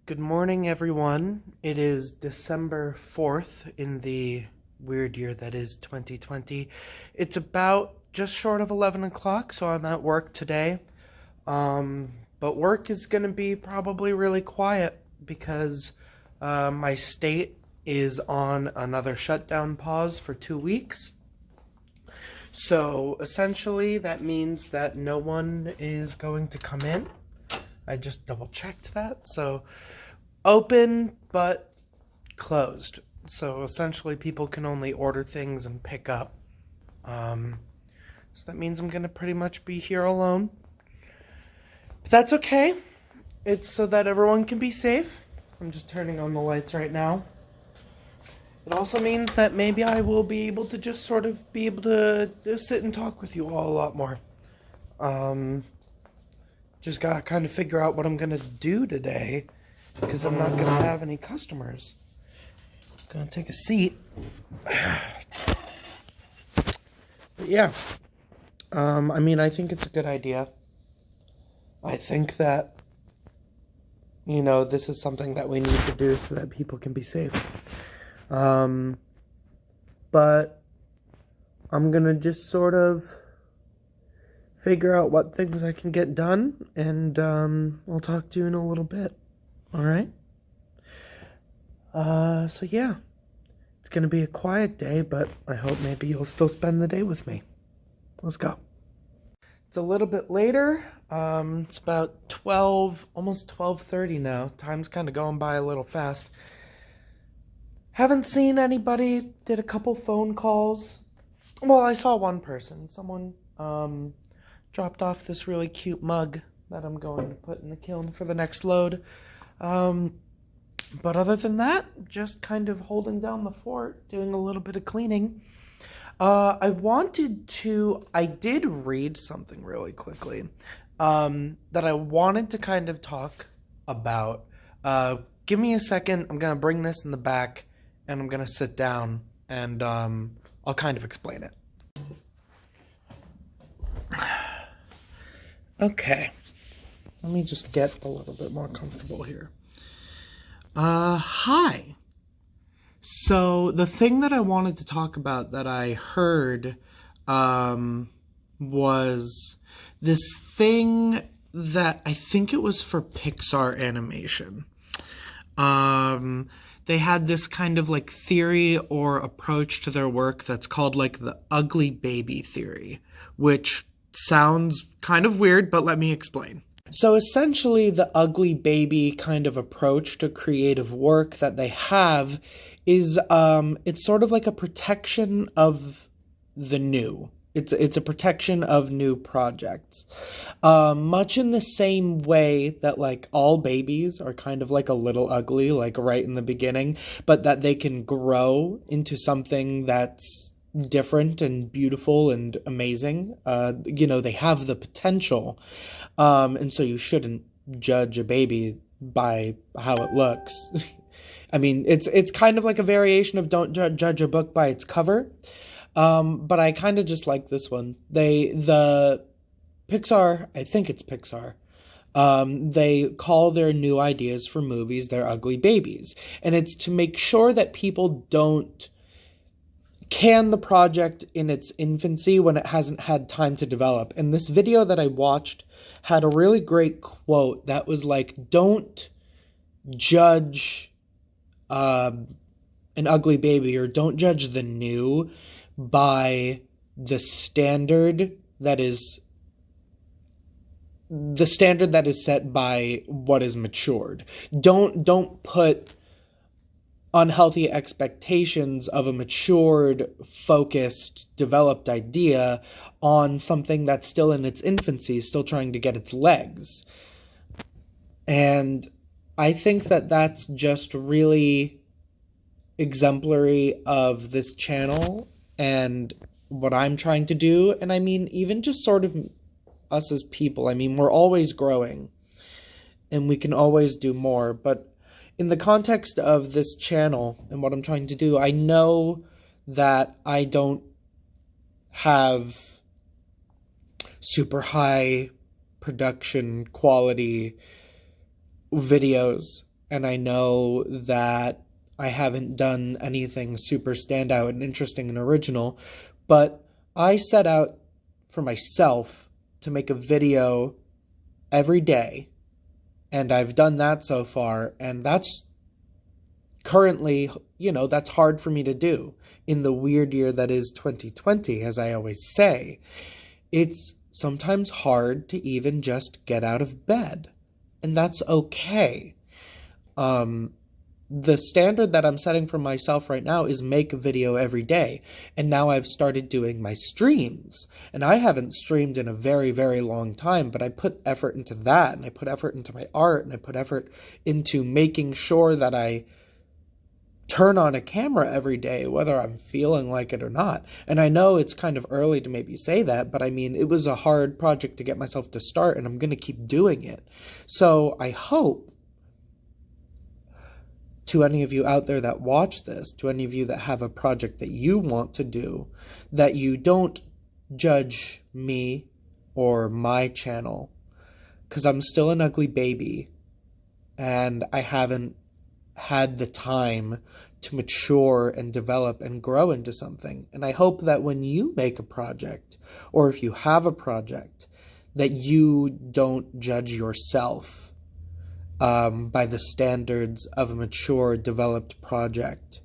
Good morning, everyone. It is December 4th in the weird year that is 2020. It's about just short of 11 o'clock, so I'm at work today. But work is going to be probably really quiet because my state is on another shutdown pause for 2 weeks. So essentially, that means that no one is going to come in. I just double checked that. So open but closed. So essentially, people can only order things and pick up. So that means I'm going to pretty much be here alone. But that's okay. It's so that everyone can be safe. I'm just turning on the lights right now. It also means that maybe I will be able to just sort of be able to just sit and talk with you all a lot more. Just gotta kind of figure out what I'm gonna do today because I'm not gonna have any customers. I'm gonna take a seat. But yeah, I think it's a good idea. I think that, this is something that we need to do so that people can be safe. But I'm gonna just sort of figure out what things I can get done, and I'll talk to you in a little bit. All right? So yeah, it's gonna be a quiet day, but I hope maybe you'll still spend the day with me. Let's go. It's a little bit later. It's about 12, almost 12:30 now. Time's kind of going by a little fast. Haven't seen anybody. Did a couple phone calls. Well, I saw one person. Someone dropped off this really cute mug that I'm going to put in the kiln for the next load. But other than that, just kind of holding down the fort, doing a little bit of cleaning. I did read something really quickly that I wanted to kind of talk about. Give me a second. I'm going to bring this in the back, and I'm going to sit down, and I'll kind of explain it. Okay, let me just get a little bit more comfortable here. Hi. So the thing that I wanted to talk about that I heard was this thing that I think it was for Pixar animation. They had this kind of like theory or approach to their work that's called like the ugly baby theory, which sounds kind of weird, but let me explain. So essentially, the ugly baby kind of approach to creative work that they have is it's sort of like a protection of the new. It's a protection of new projects. Much in the same way that like all babies are kind of like a little ugly, like right in the beginning, but that they can grow into something that's different and beautiful and amazing. They have the potential. And so you shouldn't judge a baby by how it looks. I mean, it's kind of like a variation of don't judge a book by its cover. But I kind of just like this one. The Pixar, I think it's Pixar, they call their new ideas for movies their ugly babies. And it's to make sure that people don't can the project in its infancy when it hasn't had time to develop. And this video that I watched had a really great quote that was like, don't judge an ugly baby, or don't judge the new by the standard that is set by what is matured. Don't put unhealthy expectations of a matured, focused, developed idea on something that's still in its infancy, still trying to get its legs. And I think that that's just really exemplary of this channel and what I'm trying to do. And I mean, even just sort of us as people, I mean, we're always growing and we can always do more, but in the context of this channel and what I'm trying to do, I know that I don't have super high production quality videos and I know that I haven't done anything super standout and interesting and original, but I set out for myself to make a video every day, and I've done that so far, and that's currently, that's hard for me to do in the weird year that is 2020, as I always say. It's sometimes hard to even just get out of bed, and that's okay. The standard that I'm setting for myself right now is make a video every day. And now I've started doing my streams. And I haven't streamed in a very, very long time, but I put effort into that, and I put effort into my art, and I put effort into making sure that I turn on a camera every day, whether I'm feeling like it or not. And I know it's kind of early to maybe say that, but I mean, it was a hard project to get myself to start, and I'm going to keep doing it. So I hope, to any of you out there that watch this, to any of you that have a project that you want to do, that you don't judge me or my channel, because I'm still an ugly baby, and I haven't had the time to mature and develop and grow into something. And I hope that when you make a project, or if you have a project, that you don't judge yourself by the standards of a mature, developed project.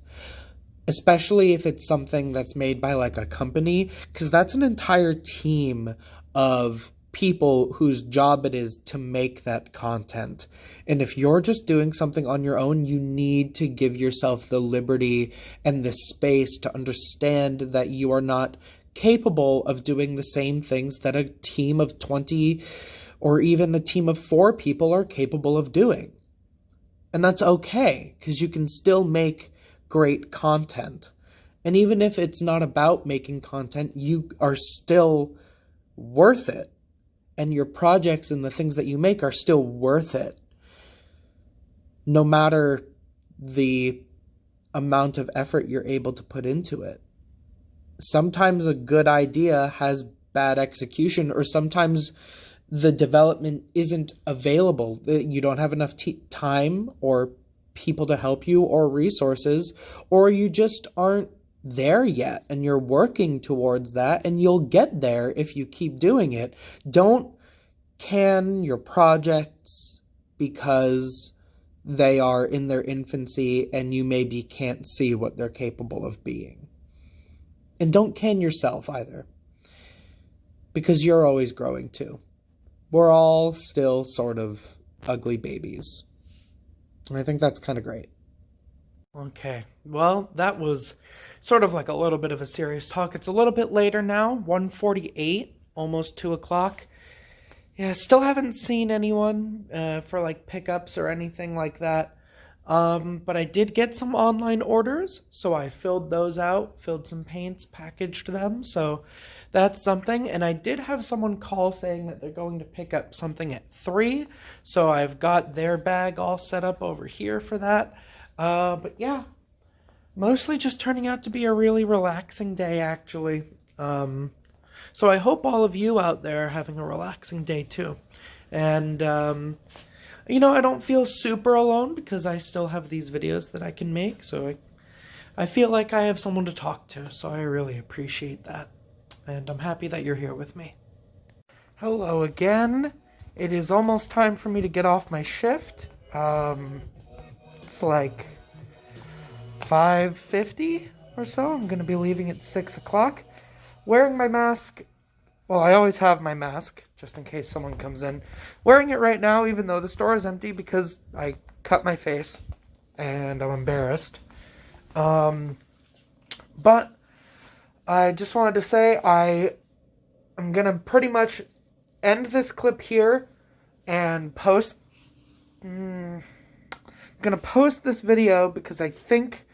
Especially if it's something that's made by like a company, because that's an entire team of people whose job it is to make that content. And if you're just doing something on your own, you need to give yourself the liberty and the space to understand that you are not capable of doing the same things that a team of 20 or even a team of 4 people are capable of doing. And that's okay, because you can still make great content. And even if it's not about making content, you are still worth it. And your projects and the things that you make are still worth it, no matter the amount of effort you're able to put into it. Sometimes a good idea has bad execution, or sometimes the development isn't available. You don't have enough time or people to help you or resources, or you just aren't there yet, and you're working towards that, and you'll get there if you keep doing it. Don't can your projects because they are in their infancy and you maybe can't see what they're capable of being. And don't can yourself either, because you're always growing too. We're all still sort of ugly babies. And I think that's kind of great. Okay, well, that was sort of like a little bit of a serious talk. It's a little bit later now, 1:48, almost 2 o'clock. Yeah, still haven't seen anyone for like pickups or anything like that. But I did get some online orders, so I filled those out, filled some paints, packaged them, so that's something. And I did have someone call saying that they're going to pick up something at 3, so I've got their bag all set up over here for that. But yeah, mostly just turning out to be a really relaxing day, actually. So I hope all of you out there are having a relaxing day too. And, I don't feel super alone because I still have these videos that I can make, so I feel like I have someone to talk to, so I really appreciate that. And I'm happy that you're here with me. Hello again. It is almost time for me to get off my shift. It's like 5:50 or so. I'm going to be leaving at 6 o'clock. Wearing my mask. Well, I always have my mask, just in case someone comes in. Wearing it right now, even though the store is empty, because I cut my face, and I'm embarrassed. But I just wanted to say I'm going to pretty much end this clip here and post... I'm going to post this video because I think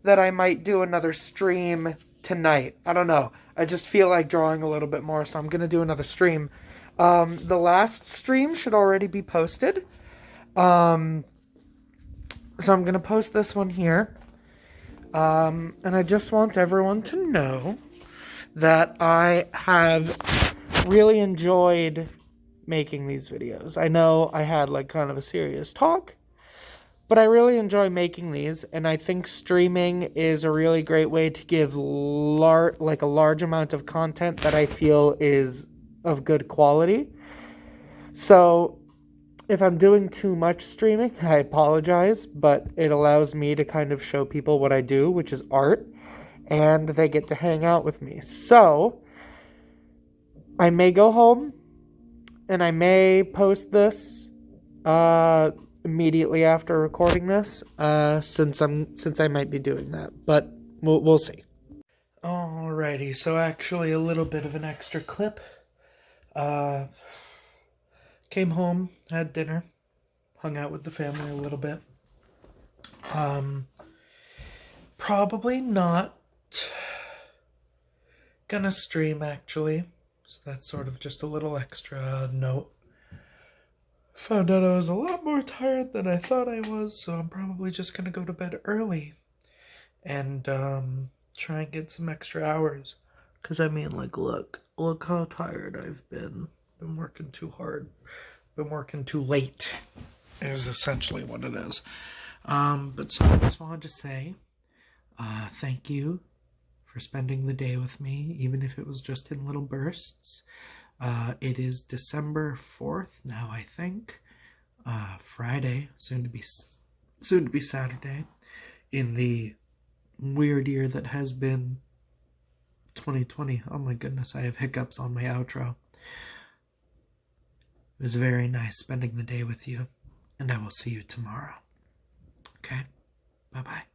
that I might do another stream tonight. I don't know. I just feel like drawing a little bit more, so I'm going to do another stream. The last stream should already be posted. So I'm going to post this one here. And I just want everyone to know that I have really enjoyed making these videos. I know I had like kind of a serious talk, But I really enjoy making these, and I think streaming is a really great way to give a large amount of content that I feel is of good quality. So if I'm doing too much streaming, I apologize, but it allows me to kind of show people what I do, which is art, and they get to hang out with me. So I may go home and I may post this immediately after recording this, since I might be doing that, but we'll see. Alrighty, so actually a little bit of an extra clip. Came home, had dinner, hung out with the family a little bit. Probably not gonna stream, actually. So that's sort of just a little extra note. Found out I was a lot more tired than I thought I was, so I'm probably just gonna go to bed early and try and get some extra hours. Cause I mean, like, look how tired I've been. Been working too hard. Been working too late is essentially what it is. But so I just wanted to say thank you for spending the day with me, even if it was just in little bursts. It is December 4th now, I think. Friday, soon to be Saturday, in the weird year that has been 2020. Oh my goodness, I have hiccups on my outro. It was very nice spending the day with you, and I will see you tomorrow. Okay? Bye-bye.